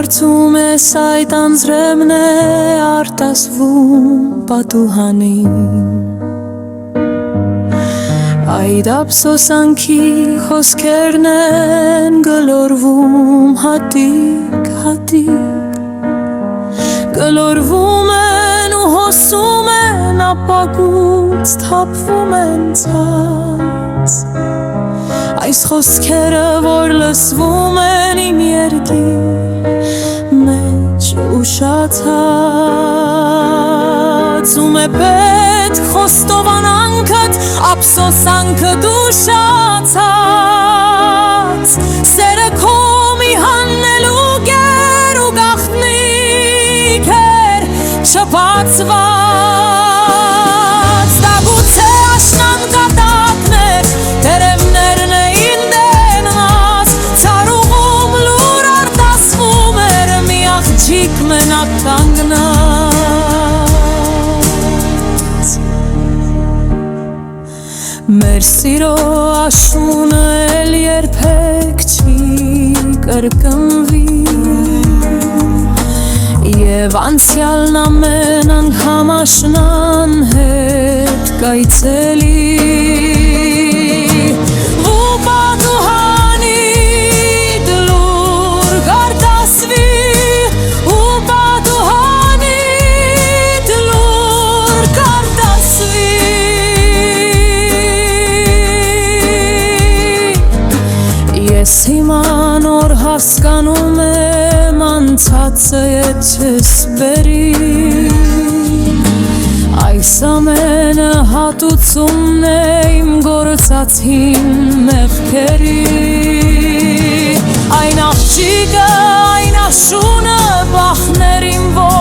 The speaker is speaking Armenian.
կարծում ես այդ անձրևն է արտասվում պատուհանին Այդ ափսոսանքի խոսքերն են գլորվում հատիկ Գլորվում են ու հոսում են ապակուց թափվում են ցած Այս խոսքերը որ լսվում են իմ երկիր մեջ ուշացած Ում է պետք խոստովանանքդ ափսոսանքդ ուշացած Սերը քո մի հաննելու գեր ու գաղտնիք էր շփացված Դա գուցե աշնան կատակներ տերևներն էին դենված Ցարուղում լուր արտասվում էր մի աղջիկ մենակ կանգնած Մեր սիրո աշունը էլ երբեք չի կրկնվի Եվ անցյալն ամեն անգամ աշնան հետ կայցելի Ու պատուհանիդ լուր կարտասվի Ու պատուհանիդ լուր կարտասվի Ես հիմա նոր հասկանում եմ անցածը ետ չես բերի Այս ամենը հատուցումն է իմ գործածին մեղքերի Այն աղջիկը, այն աշունը բախներ իմ որ